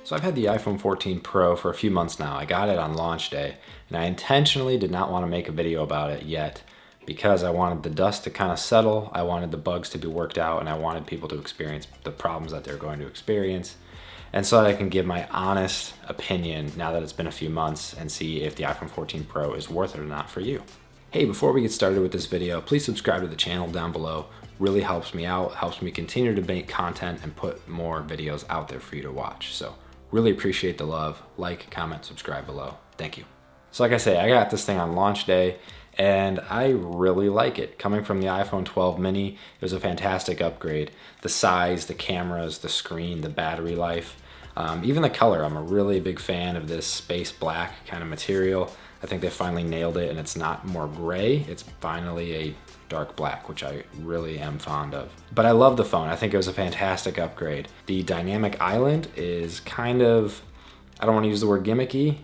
So I've had the iPhone 14 Pro for a few months now. I got it on launch day, and I intentionally did not want to make a video about it yet because I wanted the dust to kind of settle, I wanted the bugs to be worked out, and I wanted people to experience the problems that they're going to experience. And so that I can give my honest opinion now that it's been a few months and see if the iPhone 14 Pro is worth it or not for you. Hey, before we get started with this video, please subscribe to the channel down below. Really helps me out, helps me continue to make content and put more videos out there for you to watch. So really appreciate the love. Like, comment, subscribe below. Thank you. So like I say, I got this thing on launch day and I really like it. Coming from the iPhone 12 mini, it was a fantastic upgrade. The size, the cameras, the screen, the battery life, even the color. I'm a really big fan of this space black kind of material. I think they finally nailed it and it's not more gray. It's finally a dark black, which I really am fond of. But I love the phone. I think it was a fantastic upgrade. The dynamic island is kind of, I don't want to use the word gimmicky.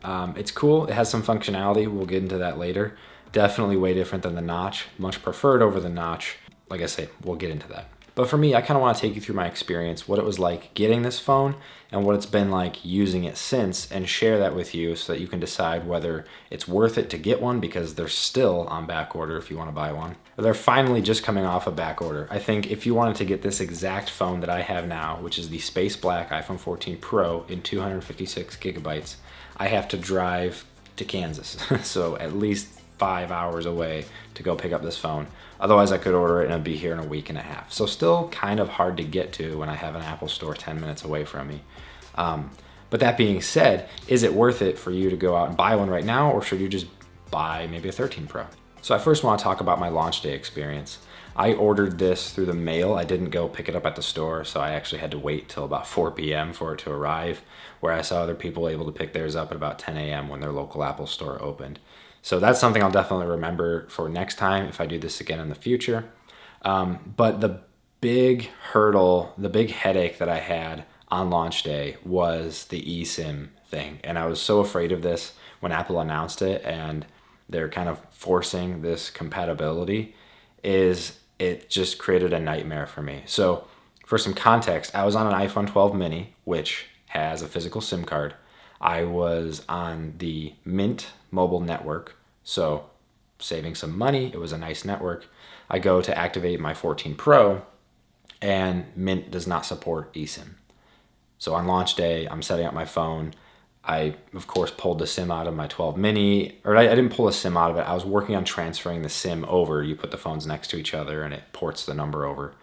It's cool. It has some functionality. We'll get into that later. Definitely way different than the notch. Much preferred over the notch. Like I say, we'll get into that. But for me, I kind of want to take you through my experience, what it was like getting this phone and what it's been like using it since, and share that with you so that you can decide whether it's worth it to get one because they're still on back order if you want to buy one, or they're finally just coming off a back order. I think if you wanted to get this exact phone that I have now, which is the space black iPhone 14 Pro in 256 gigabytes, I have to drive to Kansas. So at least 5 hours away to go pick up this phone. Otherwise I could order it and it'd be here in a week and a half. So still kind of hard to get to when I have an Apple store 10 minutes away from me. But that being said, is it worth it for you to go out and buy one right now, or should you just buy maybe a 13 Pro? So I first want to talk about my launch day experience. I ordered this through the mail. I didn't go pick it up at the store, so I actually had to wait till about 4 p.m. for it to arrive, where I saw other people able to pick theirs up at about 10 a.m. when their local Apple store opened. So that's something I'll definitely remember for next time if I do this again in the future. But the big hurdle, the big headache that I had on launch day was the eSIM thing. And I was so afraid of this when Apple announced it and they're kind of forcing this compatibility, it just created a nightmare for me. So for some context, I was on an iPhone 12 mini, which has a physical SIM card. I was on the Mint mobile network, so saving some money. It was a nice network. I go to activate my 14 Pro and Mint does not support eSIM. So on launch day, I'm setting up my phone. I, of course, pulled the SIM out of my 12 mini, or I didn't pull a SIM out of it. I was working on transferring the SIM over. You put the phones next to each other and it ports the number over.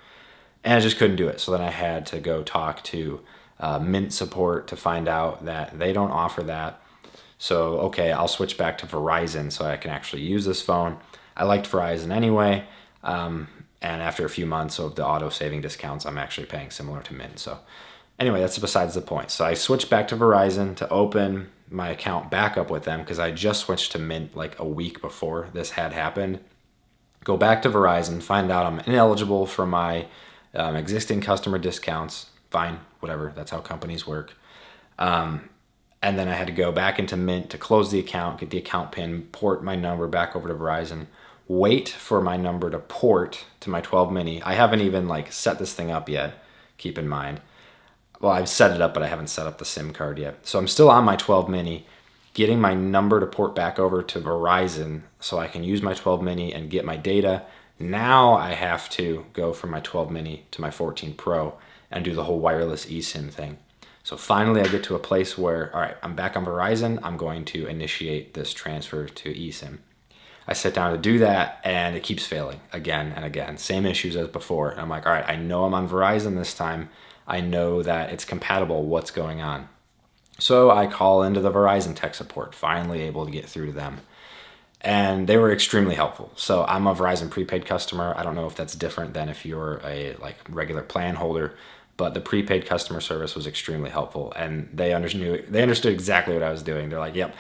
And I just couldn't do it. So then I had to go talk to Mint support to find out that they don't offer that. So, okay, I'll switch back to Verizon so I can actually use this phone. I liked Verizon anyway. And after a few months of the auto saving discounts, I'm actually paying similar to Mint. So anyway, that's besides the point. So I switched back to Verizon to open my account back up with them because I just switched to Mint like a week before this had happened. Go back to Verizon, find out I'm ineligible for my existing customer discounts. Fine, whatever, that's how companies work. And then I had to go back into Mint to close the account, get the account PIN, port my number back over to Verizon, wait for my number to port to my 12 mini. I haven't even like set this thing up yet, keep in mind. Well, I've set it up, but I haven't set up the SIM card yet. So I'm still on my 12 mini, getting my number to port back over to Verizon so I can use my 12 mini and get my data. Now I have to go from my 12 mini to my 14 Pro and do the whole wireless eSIM thing. So finally I get to a place where, all right, I'm back on Verizon. I'm going to initiate this transfer to eSIM. I sit down to do that and it keeps failing again and again. Same issues as before. And I'm like, all right, I know I'm on Verizon this time. I know that it's compatible. What's going on? So I call into the Verizon tech support, finally able to get through to them. And they were extremely helpful. So I'm a Verizon prepaid customer. I don't know if that's different than if you're a like regular plan holder, but the prepaid customer service was extremely helpful. And they understood exactly what I was doing. They're like, yep,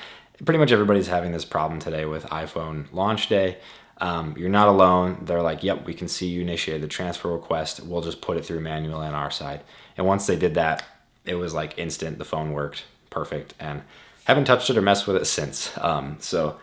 pretty much everybody's having this problem today with iPhone launch day. You're not alone. They're like, yep, we can see you initiated the transfer request. We'll just put it through manually on our side. And once they did that, it was like instant. The phone worked perfect and haven't touched it or messed with it since. So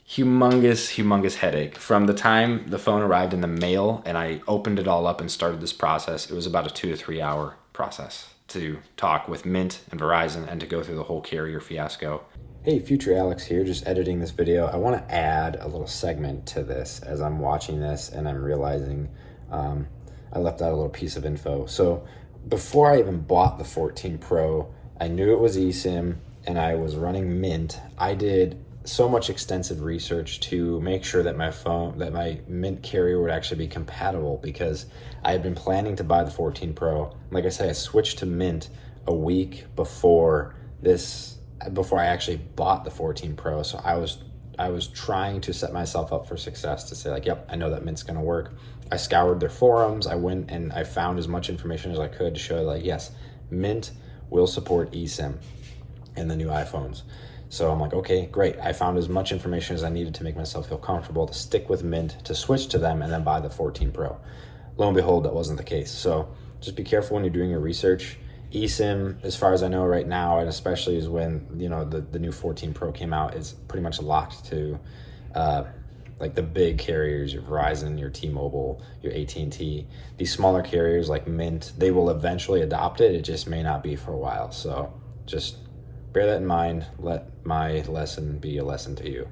humongous headache. From the time the phone arrived in the mail and I opened it all up and started this process, it was about a 2 to 3 hour process to talk with Mint and Verizon and to go through the whole carrier fiasco. Hey, future Alex here, just editing this video. I want to add a little segment to this as I'm watching this and I'm realizing I left out a little piece of info. So before I even bought the 14 Pro, I knew it was eSIM and I was running Mint. I did so much extensive research to make sure that my Mint carrier would actually be compatible, because I had been planning to buy the 14 Pro. Like I said, I switched to Mint a week before I actually bought the 14 Pro. So I was trying to set myself up for success to say like, yep, I know that Mint's gonna work. I scoured their forums. I went and I found as much information as I could to show like, yes, Mint will support eSIM in the new iPhones. So I'm like, okay, great. I found as much information as I needed to make myself feel comfortable to stick with Mint, to switch to them, and then buy the 14 Pro. Lo and behold, that wasn't the case. So just be careful when you're doing your research. eSIM, as far as I know right now, and especially is when the new 14 Pro came out, is pretty much locked to like the big carriers, your Verizon, your T-Mobile, your AT&T. These smaller carriers like Mint, they will eventually adopt it. It just may not be for a while. So just bear that in mind. Let my lesson be a lesson to you.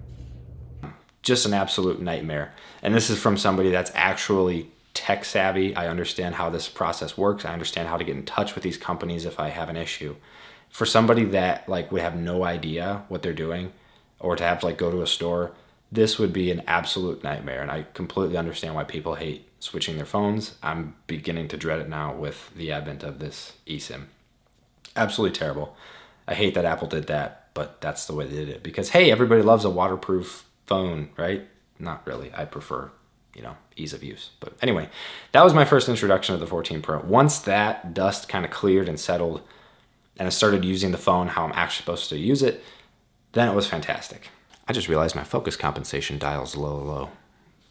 Just an absolute nightmare. And this is from somebody that's actually tech savvy. I understand how this process works. I understand how to get in touch with these companies if I have an issue. For somebody that like would have no idea what they're doing, or to have to like go to a store, this would be an absolute nightmare. And I completely understand why people hate switching their phones. I'm beginning to dread it now with the advent of this eSIM. Absolutely terrible. I hate that Apple did that, but that's the way they did it. Because hey, everybody loves a waterproof phone, right? Not really. I prefer, ease of use. But anyway, that was my first introduction to the 14 Pro. Once that dust kind of cleared and settled and I started using the phone how I'm actually supposed to use it, then it was fantastic. I just realized my focus compensation dial's low.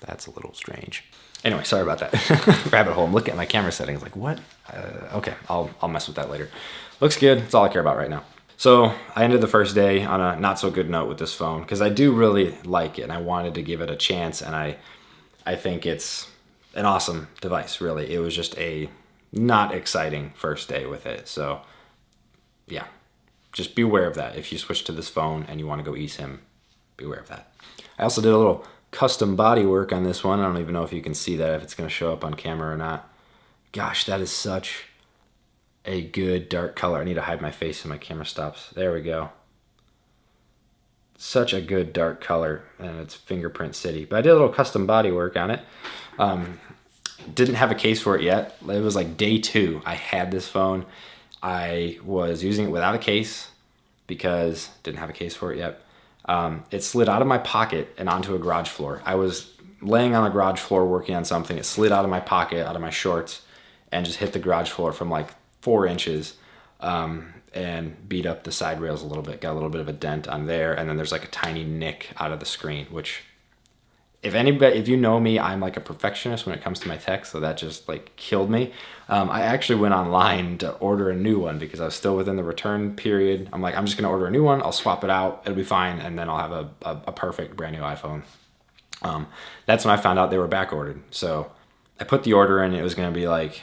That's a little strange. Anyway, sorry about that. Rabbit hole. I'm looking at my camera settings like, what? Okay, I'll mess with that later. Looks good. That's all I care about right now. So I ended the first day on a not so good note with this phone, because I do really like it and I wanted to give it a chance, and I think it's an awesome device, really. It was just a not exciting first day with it. So yeah, just be aware of that. If you switch to this phone and you want to go eSIM, be aware of that. I also did a little custom body work on this one. I don't even know if you can see that, if it's going to show up on camera or not. Gosh, that is such a good dark color. I need to hide my face so my camera stops. There we go. Such a good dark color, and it's fingerprint city. But I did a little custom body work on it. Didn't have a case for it yet. It was like day 2. I had this phone. I was using it without a case because didn't have a case for it yet. It slid out of my pocket and onto a garage floor. I was laying on the garage floor working on something. It slid out of my pocket, out of my shorts, and just hit the garage floor from like 4 inches, and beat up the side rails a little bit. Got a little bit of a dent on there, and then there's like a tiny nick out of the screen, which if you know me, I'm like a perfectionist when it comes to my tech, so that just like killed me. I actually went online to order a new one because I was still within the return period. I'm like, I'm just gonna order a new one, I'll swap it out, it'll be fine, and then I'll have a perfect brand new iPhone. That's when I found out they were back ordered. So I put the order in. It was gonna be like,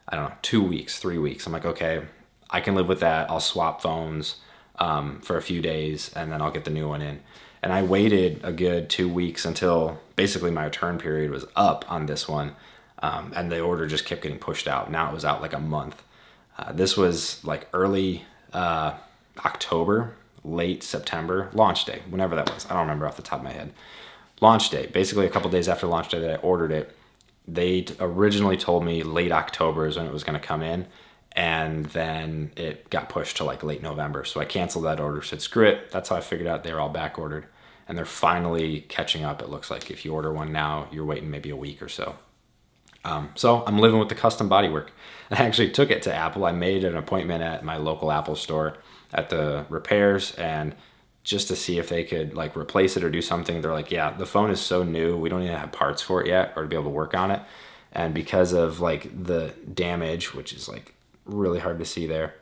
I don't know, 2 weeks, 3 weeks. I'm like, okay, I can live with that. I'll swap phones for a few days, and then I'll get the new one in. And I waited a good 2 weeks until basically my return period was up on this one, and the order just kept getting pushed out. Now it was out like a month. This was like early October, late September, launch day, whenever that was. I don't remember off the top of my head. Launch day, basically a couple days after launch day that I ordered it. They originally told me late October is when it was going to come in, and then it got pushed to like late November. So I canceled that order, said screw it. That's how I figured out they were all back ordered, and they're finally catching up. It looks like if you order one now, you're waiting maybe a week or so. So I'm living with the custom bodywork. I actually took it to Apple. I made an appointment at my local Apple store at the repairs, and just to see if they could like replace it or do something. They're like, yeah, the phone is so new, we don't even have parts for it yet or to be able to work on it. And because of like the damage, which is like really hard to see there,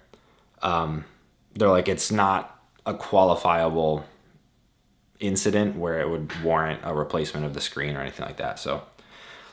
they're like, it's not a qualifiable incident where it would warrant a replacement of the screen or anything like that. So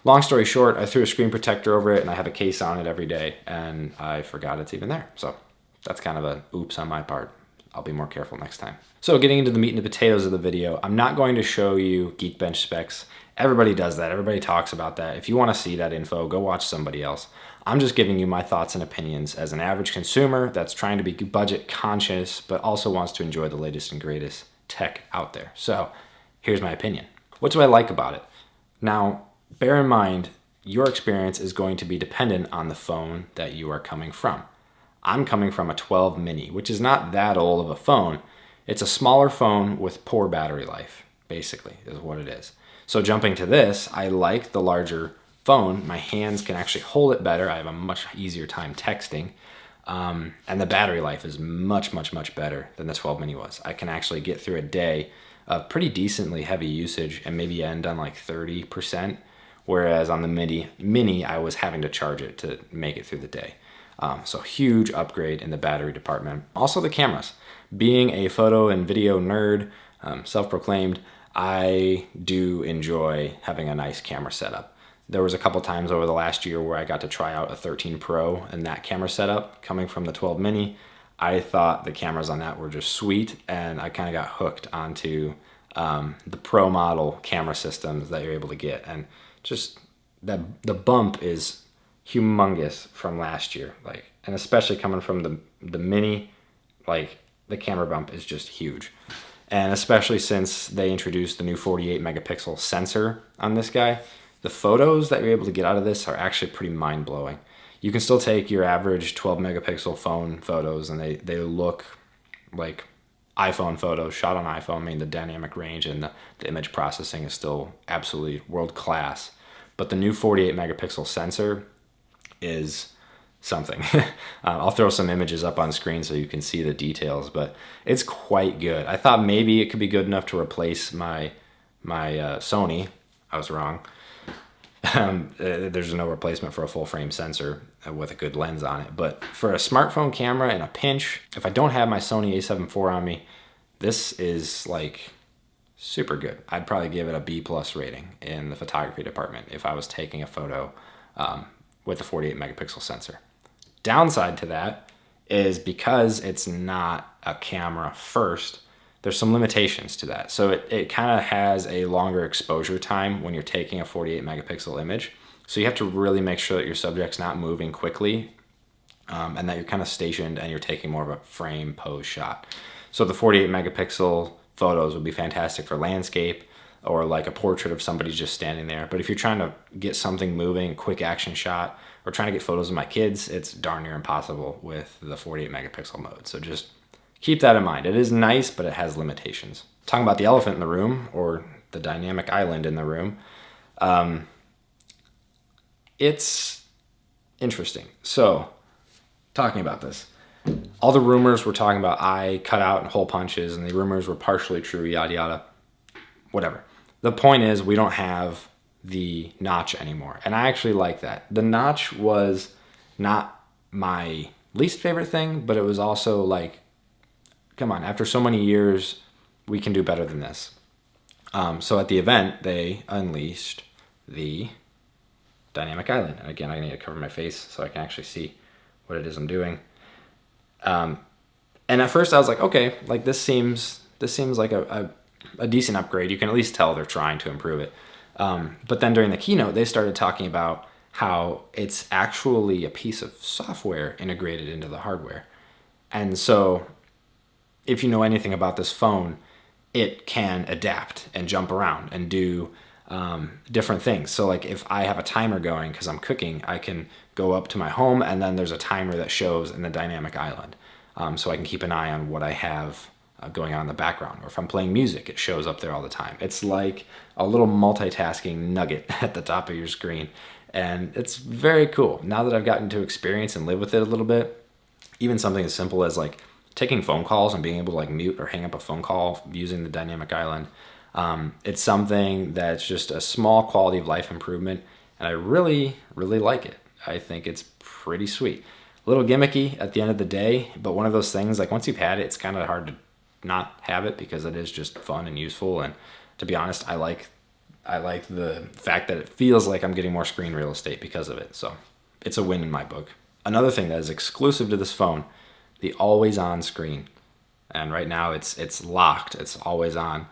long story short, I threw a screen protector over it and I have a case on it every day, and I forgot it's even there. So that's kind of a oops on my part. I'll be more careful next time. So getting into the meat and the potatoes of the video, I'm not going to show you Geekbench specs. Everybody does that. Everybody talks about that. If you want to see that info, go watch somebody else. I'm just giving you my thoughts and opinions as an average consumer that's trying to be budget conscious, but also wants to enjoy the latest and greatest tech out there. So here's my opinion. What do I like about it? Now, bear in mind, your experience is going to be dependent on the phone that you are coming from. I'm coming from a 12 mini, which is not that old of a phone. It's a smaller phone with poor battery life, basically, is what it is. So jumping to this, I like the larger phone. My hands can actually hold it better. I have a much easier time texting. And the battery life is much, much, much better than the 12 mini was. I can actually get through a day of pretty decently heavy usage and maybe end on like 30%. Whereas on the mini, I was having to charge it to make it through the day. So huge upgrade in the battery department. Also the cameras. Being a photo and video nerd, self-proclaimed, I do enjoy having a nice camera setup. There was a couple times over the last year where I got to try out a 13 Pro and that camera setup coming from the 12 mini. I thought the cameras on that were just sweet, and I kind of got hooked onto the Pro model camera systems that you're able to get. And just the bump is humongous from last year, and especially coming from the mini, the camera bump is just huge. And especially since they introduced the new 48 megapixel sensor on this guy, the photos that you're able to get out of this are actually pretty mind-blowing. You can still take your average 12 megapixel phone photos and they look like iPhone photos shot on iPhone. I mean, the dynamic range and the image processing is still absolutely world-class. But the new 48 megapixel sensor is something. I'll throw some images up on screen so you can see the details, but it's quite good. I thought maybe it could be good enough to replace my Sony. I was wrong. There's no replacement for a full frame sensor with a good lens on it. But for a smartphone camera in a pinch, if I don't have my Sony a7 IV on me, this is like super good. I'd probably give it a B+ rating in the photography department if I was taking a photo with the 48 megapixel sensor. Downside to that is because it's not a camera first, there's some limitations to that. So it kind of has a longer exposure time when you're taking a 48 megapixel image. So you have to really make sure that your subject's not moving quickly and that you're kind of stationed and you're taking more of a frame pose shot. So the 48 megapixel photos would be fantastic for landscape or like a portrait of somebody just standing there. But if you're trying to get something moving, quick action shot, or trying to get photos of my kids, it's darn near impossible with the 48 megapixel mode. So just keep that in mind. It is nice, but it has limitations. Talking about the elephant in the room, or the dynamic island in the room, it's interesting. So, talking about this, all the rumors were talking about eye cutout and hole punches, and the rumors were partially true, yada yada, whatever. The point is, we don't have the notch anymore, and I actually like that. The notch was not my least favorite thing, but it was also like, come on, after so many years, we can do better than this. So at the event, they unleashed the dynamic island. And again, I need to cover my face so I can actually see what it is I'm doing. And at first I was like, okay, like this seems like a decent upgrade. You can at least tell they're trying to improve it. But then during the keynote, they started talking about how it's actually a piece of software integrated into the hardware. And so if you know anything about this phone, it can adapt and jump around and do different things. So like if I have a timer going because I'm cooking, I can go up to my home and then there's a timer that shows in the dynamic island. So I can keep an eye on what I have going on in the background. Or if I'm playing music, it shows up there all the time. It's like a little multitasking nugget at the top of your screen. And it's very cool. Now that I've gotten to experience and live with it a little bit, even something as simple as like taking phone calls and being able to like mute or hang up a phone call using the dynamic island. It's something that's just a small quality of life improvement, and I really, really like it. I think it's pretty sweet. A little gimmicky at the end of the day, but one of those things, like once you've had it, it's kind of hard to not have it because it is just fun and useful. And to be honest, I like I like the fact that it feels like I'm getting more screen real estate because of it. So it's a win in my book. Another thing that is exclusive to this phone, the always on screen. And right now it's locked. It's always on.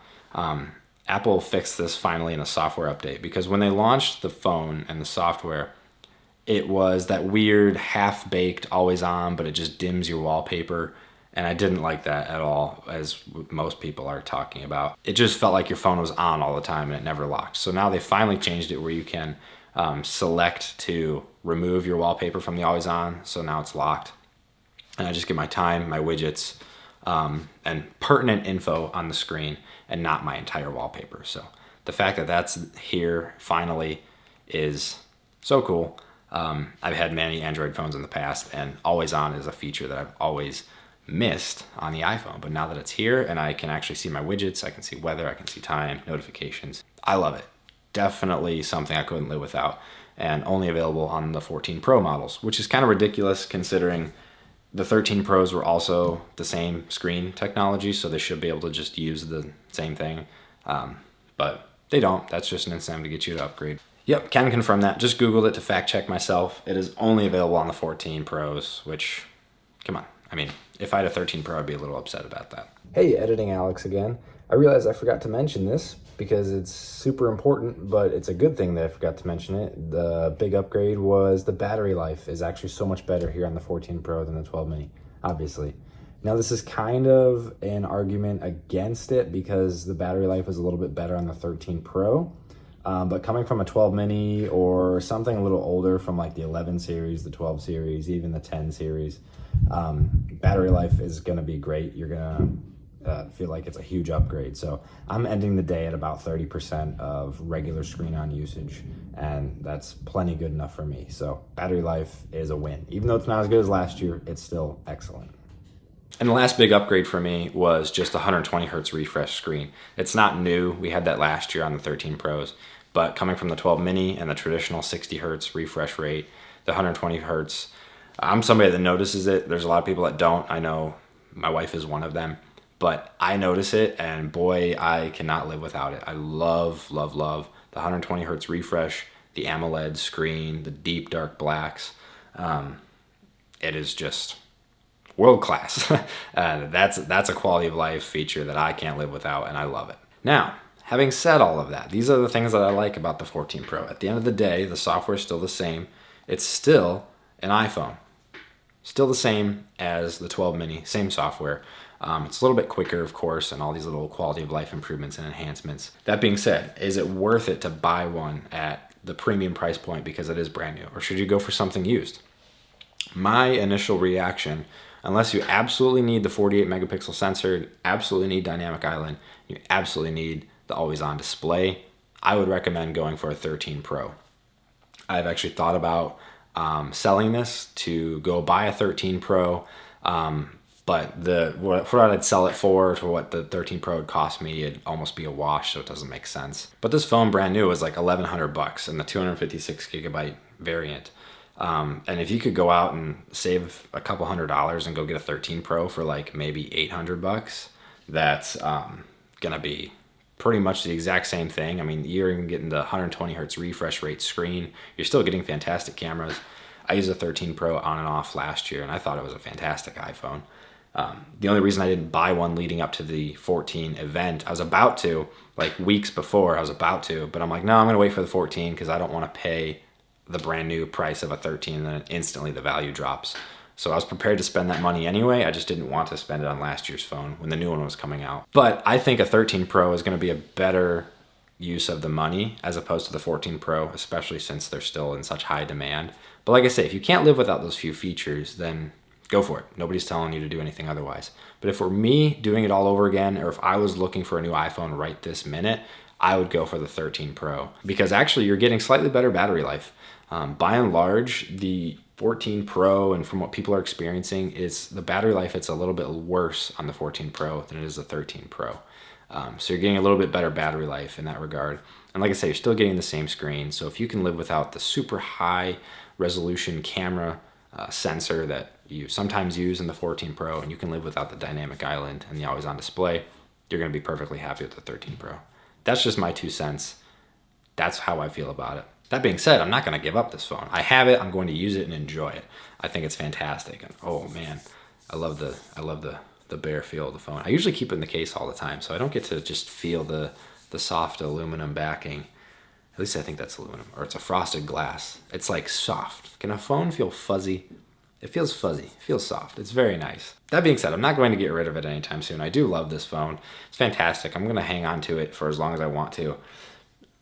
Apple fixed this finally in a software update, because when they launched the phone and the software, it was that weird half-baked always on, but it just dims your wallpaper. And I didn't like that at all, as most people are talking about. It just felt like your phone was on all the time and it never locked. So now they finally changed it where you can select to remove your wallpaper from the always on. So now it's locked. And I just get my time, my widgets, and pertinent info on the screen, and not my entire wallpaper. So the fact that that's here finally is so cool. I've had many Android phones in the past, and always on is a feature that I've always missed on the iPhone. But now that it's here and I can actually see my widgets, I can see weather, I can see time, notifications, I love it. Definitely something I couldn't live without, and only available on the 14 Pro models, which is kind of ridiculous considering the 13 Pros were also the same screen technology, so they should be able to just use the same thing. But they don't. That's just an incentive to get you to upgrade. Yep, can confirm that. Just Googled it to fact check myself. It is only available on the 14 Pros, which, come on. I mean, if I had a 13 Pro, I'd be a little upset about that. Hey, Editing Alex again. I realized I forgot to mention this because it's super important, but it's a good thing that I forgot to mention it. The big upgrade was the battery life is actually so much better here on the 14 Pro than the 12 mini, obviously. Now this is kind of an argument against it because the battery life is a little bit better on the 13 Pro. But coming from a 12 mini or something a little older from like the 11 series, the 12 series, even the 10 series, battery life is going to be great. You're going to feel like it's a huge upgrade. So I'm ending the day at about 30% of regular screen on usage, and that's plenty good enough for me. So battery life is a win. Even though it's not as good as last year, it's still excellent. And the last big upgrade for me was just the 120 hertz refresh screen. It's not new. We had that last year on the 13 Pros, but coming from the 12 mini and the traditional 60 hertz refresh rate, the 120 hertz, I'm somebody that notices it. There's a lot of people that don't. I know my wife is one of them, but I notice it, and boy, I cannot live without it. I love, love, love the 120 hertz refresh, the AMOLED screen, the deep dark blacks. It is just world class. That's a quality of life feature that I can't live without, and I love it. Now, having said all of that, these are the things that I like about the 14 Pro. At the end of the day, the software is still the same. It's still an iPhone. Still the same as the 12 mini, same software. It's a little bit quicker, of course, and all these little quality of life improvements and enhancements. That being said, is it worth it to buy one at the premium price point because it is brand new, or should you go for something used? My initial reaction, unless you absolutely need the 48 megapixel sensor, absolutely need dynamic island, you absolutely need the always on display, I would recommend going for a 13 Pro. I've actually thought about selling this to go buy a 13 Pro, but for what I'd sell it for what the 13 Pro would cost me, it'd almost be a wash, so it doesn't make sense. But this phone brand new was like $1,100 in the 256 gigabyte variant. And if you could go out and save a couple $100 and go get a 13 Pro for like maybe $800, that's gonna be pretty much the exact same thing. I mean, you're even getting the 120 hertz refresh rate screen. You're still getting fantastic cameras. I used a 13 Pro on and off last year, and I thought it was a fantastic iPhone. The only reason I didn't buy one leading up to the 14 event, I was about to, like weeks before, I was about to, but I'm like, no, I'm gonna wait for the 14 because I don't want to pay the brand new price of a 13 and then instantly the value drops. So I was prepared to spend that money anyway. I just didn't want to spend it on last year's phone when the new one was coming out. But I think a 13 Pro is going to be a better use of the money as opposed to the 14 Pro, especially since they're still in such high demand. But like I say, if you can't live without those few features, then go for it. Nobody's telling you to do anything otherwise. But if for me doing it all over again, or if I was looking for a new iPhone right this minute, I would go for the 13 Pro because actually you're getting slightly better battery life. By and large, the 14 Pro, and from what people are experiencing, is the battery life, it's a little bit worse on the 14 Pro than it is the 13 Pro. So you're getting a little bit better battery life in that regard. And like I say, you're still getting the same screen. So if you can live without the super high resolution camera sensor that you sometimes use in the 14 Pro, and you can live without the dynamic island and the always on display, you're going to be perfectly happy with the 13 Pro. That's just my 2 cents. That's how I feel about it. That being said, I'm not going to give up this phone. I have it. I'm going to use it and enjoy it. I think it's fantastic. And oh man, I love the bare feel of the phone. I usually keep it in the case all the time, so I don't get to just feel the soft aluminum backing. At least I think that's aluminum, or it's a frosted glass. It's like soft. Can a phone feel fuzzy? It feels fuzzy. It feels soft. It's very nice. That being said, I'm not going to get rid of it anytime soon. I do love this phone. It's fantastic. I'm going to hang on to it for as long as I want to.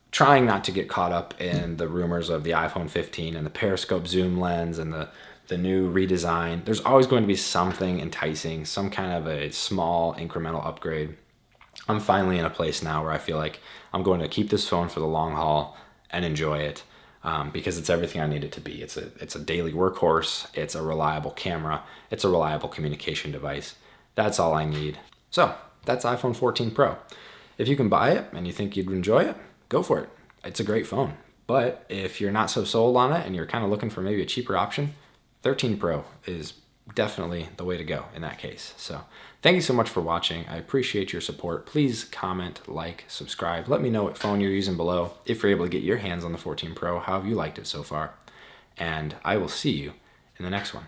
Trying not to get caught up in the rumors of the iPhone 15 and the periscope zoom lens and the new redesign. There's always going to be something enticing, some kind of a small incremental upgrade. I'm finally in a place now where I feel like I'm going to keep this phone for the long haul and enjoy it, because it's everything I need it to be. It's a daily workhorse. It's a reliable camera. It's a reliable communication device. That's all I need. So that's iPhone 14 Pro. If you can buy it and you think you'd enjoy it, go for it. It's a great phone. But if you're not so sold on it and you're kind of looking for maybe a cheaper option, 13 Pro is definitely the way to go in that case. So thank you so much for watching. I appreciate your support. Please comment, like, subscribe. Let me know what phone you're using below. If you're able to get your hands on the 14 Pro, how have you liked it so far? And I will see you in the next one.